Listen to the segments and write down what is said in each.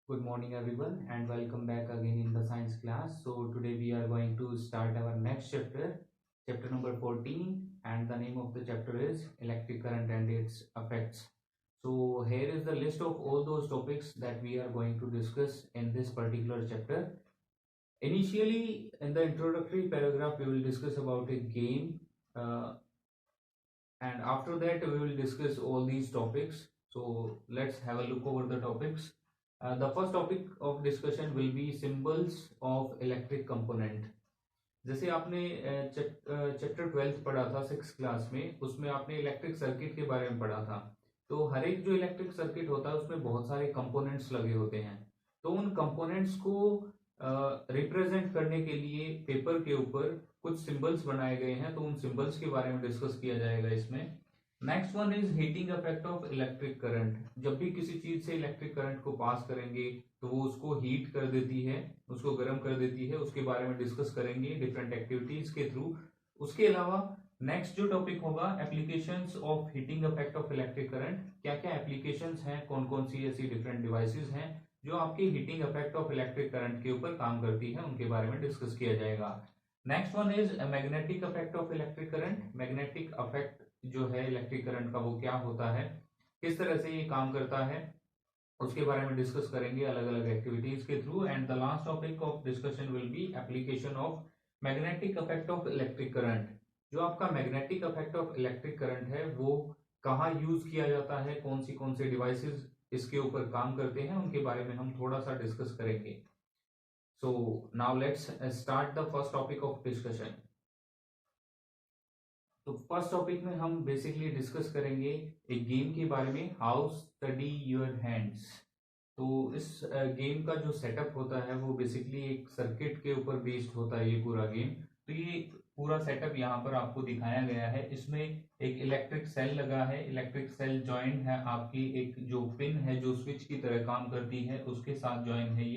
Good morning, everyone, and welcome back again in the science class. So, today we are going to start our next chapter, chapter number 14, and the name of the chapter is Electric Current and its Effects. So, here is the list of all those topics that we are going to discuss in this particular chapter. Initially, in the introductory paragraph, we will discuss about a game, and after that, we will discuss all these topics. So, let's have a look over the topics. The first topic of discussion will be symbols of electric component. जैसे आपने chapter 12 पढ़ा था 6 class में, उसमें आपने electric circuit के बारे में पढ़ा था. तो हर एक जो इलेक्ट्रिक सर्किट होता है उसमें बहुत सारे कंपोनेंट्स लगे होते हैं. तो उन कंपोनेंट्स को रिप्रेजेंट करने के लिए पेपर के ऊपर कुछ सिंबल्स बनाए गए हैं. तो उन सिंबल्स के बारे में डिस्कस किया जाएगा इसमें. Next one is heating effect of electric current. जब भी किसी चीज से इलेक्ट्रिक करंट को पास करेंगे तो वो उसको हीट कर देती है, उसको गर्म कर देती है. उसके बारे में डिस्कस करेंगे डिफरेंट एक्टिविटीज के थ्रू. उसके अलावा नेक्स्ट जो टॉपिक होगा applications of heating effect of electric current. क्या क्या एप्लीकेशंस हैं, कौन कौन सी ऐसी डिफरेंट डिवाइसेस हैं जो आपके heating effect of electric current के ऊपर काम करती है, उनके बारे में डिस्कस किया जाएगा. Next one is magnetic effect of electric current. Magnetic effect जो है इलेक्ट्रिक करंट का वो क्या होता है, किस तरह से ये काम करता है, उसके बारे में डिस्कस करेंगे अलग अलग एक्टिविटीज के through. And the last topic of discussion will be application of magnetic effect of electric current. जो आपका magnetic effect of electric current है वो कहाँ यूज किया जाता है, कौन से डिवाइसेस इसके ऊपर काम करते हैं, उनके बारे में हम थोड़ा सा डिस्कस करेंगे. So now let's start the first topic of discussion. तो फर्स्ट टॉपिक में हम बेसिकली डिस्कस करेंगे एक गेम के बारे में, हाउ स्टडी योर हैंड्स. तो इस गेम का जो सेटअप होता है वो बेसिकली एक सर्किट के ऊपर बेस्ड होता है ये पूरा गेम. तो ये पूरा सेटअप यहाँ पर आपको दिखाया गया है. इसमें एक इलेक्ट्रिक सेल लगा है, इलेक्ट्रिक सेल ज्वाइंट है आपकी एक जो पिन है जो स्विच की तरह काम करती है उसके साथ ज्वाइन है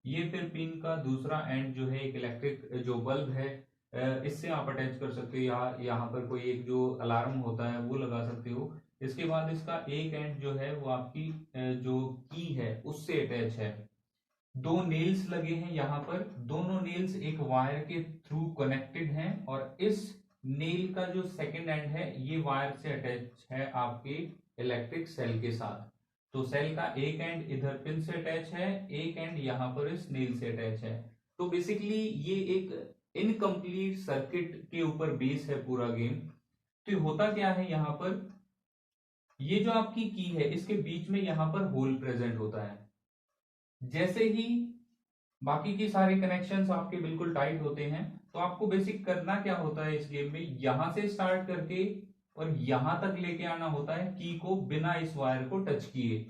ये फिर पिन का दूसरा एंड जो है एक इलेक्ट्रिक जो बल्ब है, इससे आप अटैच कर सकते हो, या यहाँ पर कोई एक जो अलार्म होता है वो लगा सकते हो. इसके बाद इसका एक एंड जो है वो आपकी जो की है उससे अटैच है. दो नेल्स लगे हैं यहाँ पर, दोनों नेल्स एक वायर के थ्रू कनेक्टेड हैं और इस नेल का जो सेकंड एंड है ये वायर से अटैच है आपके इलेक्ट्रिक सेल के साथ. तो सेल का एक एंड इधर पिन से अटैच है, एक एंड यहाँ पर इस नेल से अटैच है. तो बेसिकली ये एक इनकम्प्लीट सर्किट के ऊपर बेस है पूरा गेम. तो होता क्या है यहाँ पर, ये जो आपकी की है इसके बीच में यहाँ पर होल प्रेजेंट होता है. जैसे ही बाकी के सारे कनेक्शंस आपके बिल्कुल टाइट होते हैं तो आपको बेसिक करना क्या होता है इस गेम में, यहां से स्टार्ट करके और यहां तक लेके आना होता है की को बिना इस वायर को टच किए.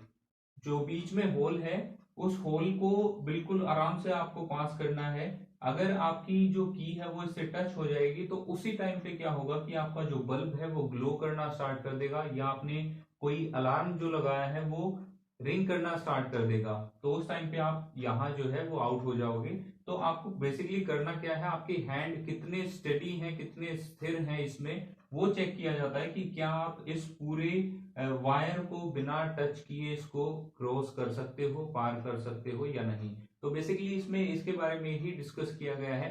जो बीच में होल है उस होल को बिल्कुल आराम से आपको पास करना है. अगर आपकी जो की है वो इससे टच हो जाएगी तो उसी टाइम पे क्या होगा कि आपका जो बल्ब है वो ग्लो करना स्टार्ट कर देगा, या आपने कोई अलार्म जो लगाया है वो रिंग करना स्टार्ट कर देगा. तो उस टाइम पे आप यहाँ जो है वो आउट हो जाओगे. तो आपको बेसिकली करना क्या है, आपके हैंड कितने स्टेडी हैं, कितने स्थिर हैं, इसमें वो चेक किया जाता है कि क्या आप इस पूरे वायर को बिना टच किए इसको क्रॉस कर सकते हो, पार कर सकते हो या नहीं. तो बेसिकली इसमें इसके बारे में ही डिस्कस किया गया है.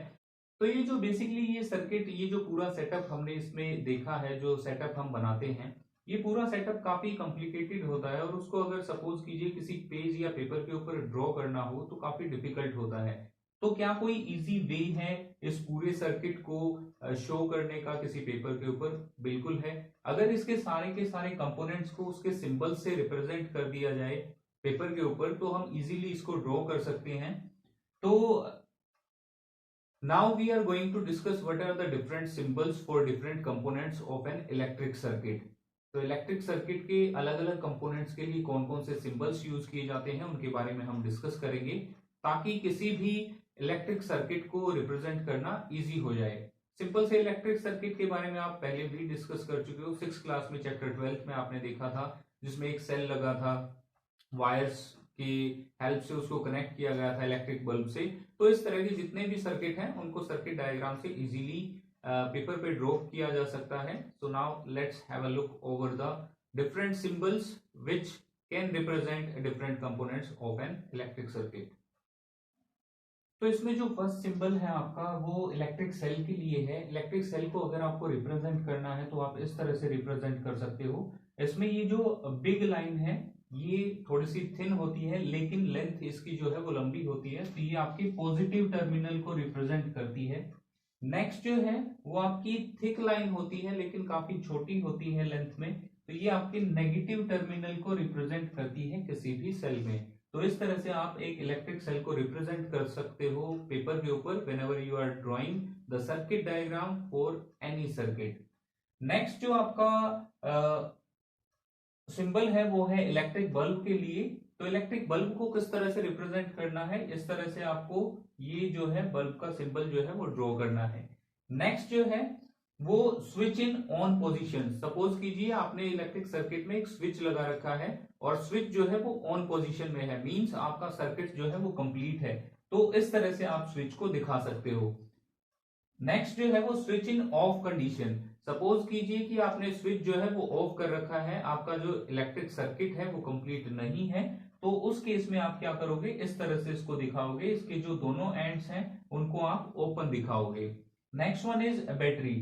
तो ये जो बेसिकली ये सर्किट, ये जो पूरा सेटअप हमने इसमें देखा है, जो सेटअप हम बनाते हैं ये पूरा सेटअप काफी कॉम्प्लिकेटेड होता है और उसको अगर सपोज कीजिए किसी पेज या पेपर के ऊपर ड्रॉ करना हो तो काफी डिफिकल्ट होता है. तो क्या कोई इजी वे है इस पूरे सर्किट को शो करने का किसी पेपर के ऊपर? बिल्कुल है. अगर इसके सारे के सारे कंपोनेंट्स को उसके सिंबल से रिप्रेजेंट कर दिया जाए पेपर के ऊपर तो हम इजीली इसको ड्रॉ कर सकते हैं. तो now we are going to discuss what are the different symbols for different components of an electric circuit. तो इलेक्ट्रिक सर्किट के अलग अलग कंपोनेंट्स के लिए कौन कौन से सिंबल्स यूज किए जाते हैं उनके बारे में हम डिस्कस करेंगे ताकि किसी भी इलेक्ट्रिक सर्किट को रिप्रेजेंट करना इजी हो जाए. सिंपल से इलेक्ट्रिक सर्किट के बारे में आप पहले भी डिस्कस कर चुके हो. 6 क्लास में चैप्टर 12 में आपने देखा था जिसमें एक सेल लगा था, वायर्स की हेल्प से उसको कनेक्ट किया गया था इलेक्ट्रिक बल्ब से. तो इस तरह के जितने भी सर्किट हैं उनको सर्किट डायग्राम से इजीली पेपर पे ड्रॉ किया जा सकता है. So now let's have a look over the different symbols which can represent different components of an electric circuit. तो इसमें जो फर्स्ट सिंबल है आपका वो इलेक्ट्रिक सेल के लिए है। इलेक्ट्रिक सेल को अगर आपको रिप्रेजेंट करना है तो आप इस तरह से रिप्रेजेंट कर सकते हो। इसमें ये जो बिग लाइन है ये थोड़ी सी थिन होती है, लेकिन लेंथ इसकी जो है वो लंबी होती है, तो ये आपकी पॉजिटिव टर्मिनल को रिप्रेजेंट करती है। नेक्स्ट जो है वो आपकी थिक लाइन होती है, लेकिन काफी छोटी होती है लेंथ में, तो ये आपकी नेगेटिव टर्मिनल को रिप्रेजेंट करती है किसी भी सेल में। तो इस तरह से आप एक इलेक्ट्रिक सेल को रिप्रेजेंट कर सकते हो पेपर के ऊपर whenever you are drawing the circuit diagram for any circuit. Next जो आपका सिंबल है वो है इलेक्ट्रिक बल्ब के लिए। तो इलेक्ट्रिक बल्ब को किस तरह से रिप्रेजेंट करना है, इस तरह से आपको ये जो है बल्ब का सिंबल जो है वो ड्रॉ करना है। नेक्स्ट जो है वो switch in on position. Suppose कीजिए आपने इलेक्ट्रिक सर्किट में एक स्विच लगा रखा है और स्विच जो है वो ऑन पोजीशन में है, मींस आपका सर्किट जो है वो कंप्लीट है। तो इस तरह से आप स्विच को दिखा सकते हो। नेक्स्ट जो है वो switch in of condition. Suppose कीजिए कि आपने स्विच जो है वो ऑफ कर रखा है, आपका जो इलेक्ट्रिक सर्किट है वो कंप्लीट नहीं है, तो उस केस में आप क्या करोगे, इस तरह से इसको दिखाओगे, इसके जो दोनों एंड्स हैं उनको आप ओपन दिखाओगे। Next one is battery.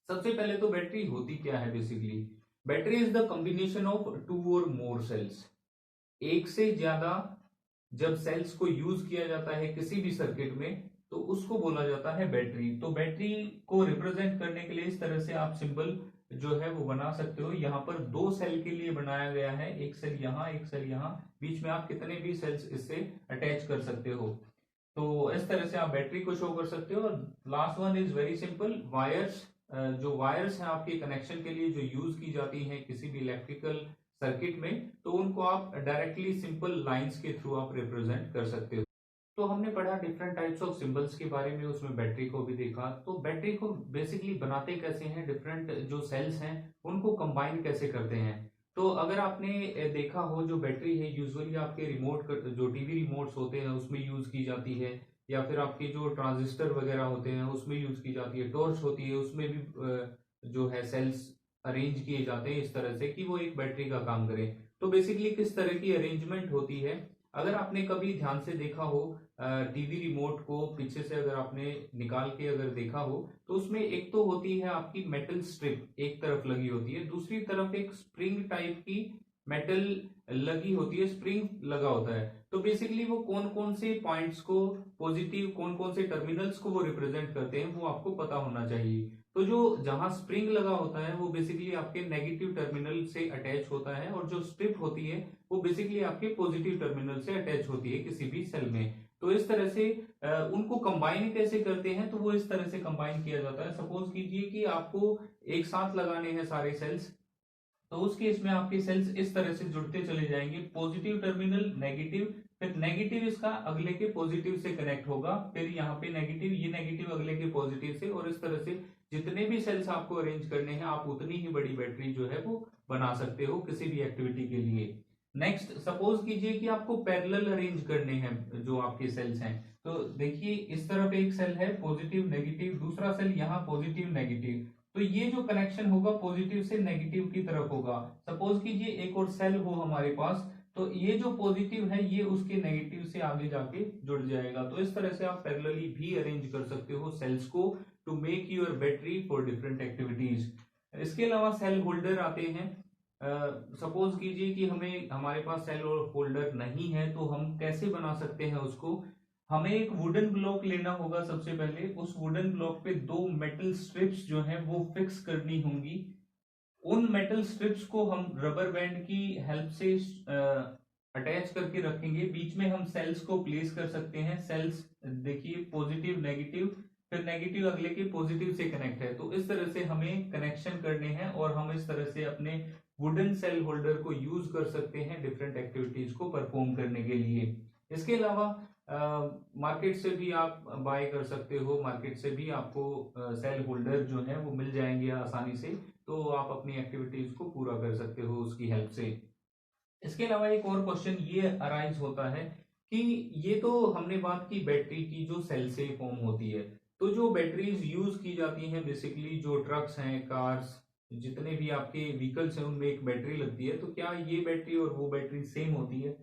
सबसे पहले तो बैटरी होती क्या है basically. Battery is the combination of two or more sales. एक से ज्यादा जब सेल्स को यूज किया जाता है किसी भी सर्किट में तो उसको बोला जाता है बैटरी। तो बैटरी को रिप्रेजेंट करने के लिए इस तरह से आप सिंबल जो है वो बना सकते हो। यहाँ पर दो सेल के लिए बनाया गया है, एक सेल यहाँ एक सेल यहाँ, बीच में आप कितने भी सेल्स इससे अटैच कर सकते हो। तो इस तरह से आप बैटरी को शो कर सकते हो। Last one is very simple, wires. जो वायर्स हैं आपके कनेक्शन के लिए जो यूज की जाती है किसी भी इलेक्ट्रिकल सर्किट में, तो उनको आप डायरेक्टली सिंपल लाइंस के थ्रू आप रिप्रेजेंट कर सकते हो। तो हमने पढ़ा डिफरेंट टाइप्स ऑफ सिंबल्स के बारे में, उसमें बैटरी को भी देखा। तो बैटरी को बेसिकली बनाते कैसे हैं, डिफरेंट जो सेल्स हैं उनको कंबाइन कैसे करते हैं। तो अगर आपने देखा हो जो बैटरी है यूजुअली आपके रिमोट जो टीवी रिमोट्स होते हैं उसमें यूज की जाती है, या फिर आपके जो ट्रांजिस्टर वगैरह होते हैं उसमें यूज की जाती है, टॉर्च होती है उसमें भी जो है सेल्स अरेंज किए जाते हैं इस तरह से कि वो एक बैटरी का काम करें। तो बेसिकली किस तरह की अरेंजमेंट होती है, अगर आपने कभी ध्यान से देखा हो टीवी रिमोट को पीछे से अगर आपने निकाल के अगर देखा हो तो उसमें एक तो होती है आपकी मेटल स्ट्रिप एक तरफ लगी होती है, दूसरी तरफ एक स्प्रिंग टाइप की मेटल लगी होती है, स्प्रिंग लगा होता है। तो बेसिकली वो कौन कौन से पॉइंट्स को पॉजिटिव, कौन कौन से टर्मिनल्स को वो रिप्रेजेंट करते हैं वो आपको पता होना चाहिए। तो जो जहां स्प्रिंग लगा होता है वो बेसिकली आपके नेगेटिव टर्मिनल से अटैच होता है, और जो स्ट्रिप होती है वो बेसिकली आपके पॉजिटिव टर्मिनल से अटैच होती है किसी भी सेल में। तो इस तरह से उनको कंबाइन कैसे करते हैं, तो वो इस तरह से कंबाइन किया जाता है। सपोज कीजिए कि आपको एक साथ लगाने हैं सारे सेल्स, तो उस केस में आपके सेल्स इस तरह से जुड़ते चले जाएंगे, पॉजिटिव टर्मिनल नेगेटिव, फिर नेगेटिव इसका अगले के पॉजिटिव से कनेक्ट होगा, फिर यहाँ पे नेगेटिव, ये नेगेटिव अगले के पॉजिटिव से, और इस तरह से जितने भी सेल्स आपको अरेंज करने हैं आप उतनी ही बड़ी बैटरी जो है वो बना सकते हो किसी भी एक्टिविटी के लिए। नेक्स्ट सपोज कीजिए कि आपको पैरेलल अरेंज करने हैं जो आपके सेल्स हैं। तो देखिए इस तरफ एक सेल है पॉजिटिव नेगेटिव, दूसरा सेल यहाँ पॉजिटिव नेगेटिव, तो ये जो कनेक्शन होगा पॉजिटिव से नेगेटिव की तरफ होगा। सपोज कीजिए एक और सेल हो हमारे पास, तो ये जो पॉजिटिव है ये उसके नेगेटिव से आगे जाके जुड़ जाएगा। तो इस तरह से आप पैरेलली भी अरेंज कर सकते हो सेल्स को to make your battery for different activities. इसके अलावा सेल होल्डर आते हैं। सपोज कीजिए कि हमें हमारे पास सेल होल्डर नहीं है, तो हम कैसे बना सकते हैं उसको। हमें एक वुडन ब्लॉक लेना होगा, सबसे पहले उस वुडन ब्लॉक पे दो मेटल स्ट्रिप्स जो हैं वो फिक्स करनी होंगी। उन मेटल स्ट्रिप्स को हम रबर बैंड की हेल्प से अटैच करके रखेंगे, बीच में हम सेल्स को प्लेस कर सकते हैं। सेल्स देखिए पॉजिटिव नेगेटिव, फिर नेगेटिव अगले के पॉजिटिव से कनेक्ट है, तो इस तरह से हमें कनेक्शन करने हैं, और हम इस तरह से अपने वुडन सेल होल्डर को यूज कर सकते हैं डिफरेंट एक्टिविटीज को परफॉर्म करने के लिए। इसके अलावा मार्केट से भी आप बाय कर सकते हो, मार्केट से भी आपको सेल होल्डर जो है वो मिल जाएंगे आसानी से, तो आप अपनी एक्टिविटीज को पूरा कर सकते हो उसकी हेल्प से। इसके अलावा एक और क्वेश्चन ये अराइज होता है कि ये तो हमने बात की बैटरी की जो सेल से फॉर्म होती है, तो जो बैटरीज यूज की जाती हैं बेसिकली जो ट्रक्स हैं, कार्स, जितने भी आपके व्हीकल्स हैं उनमें एक बैटरी लगती है, तो क्या ये बैटरी और वो बैटरी सेम होती है?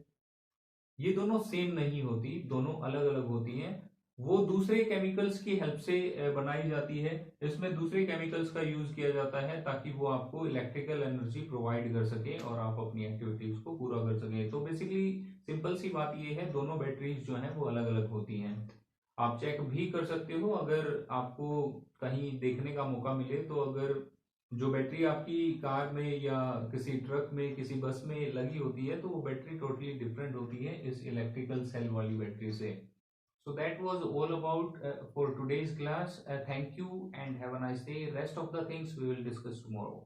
ये दोनों सेम नहीं होती, दोनों अलग अलग होती हैं। वो दूसरे केमिकल्स की हेल्प से बनाई जाती है। इसमें दूसरे केमिकल्स का यूज किया जाता है ताकि वो आपको इलेक्ट्रिकल एनर्जी प्रोवाइड कर सके और आप अपनी एक्टिविटीज को पूरा कर सके। तो बेसिकली सिंपल सी बात ये है, दोनों बैटरीज जो है वो अलग अलग होती हैं। आप चेक भी कर सकते हो अगर आपको कहीं देखने का मौका मिले, तो अगर जो बैटरी आपकी कार में या किसी ट्रक में किसी बस में लगी होती है, तो वो बैटरी टोटली डिफरेंट होती है इस इलेक्ट्रिकल सेल वाली बैटरी से। So that was all about for today's class. Thank you and have a nice day. Rest of the things we will discuss tomorrow.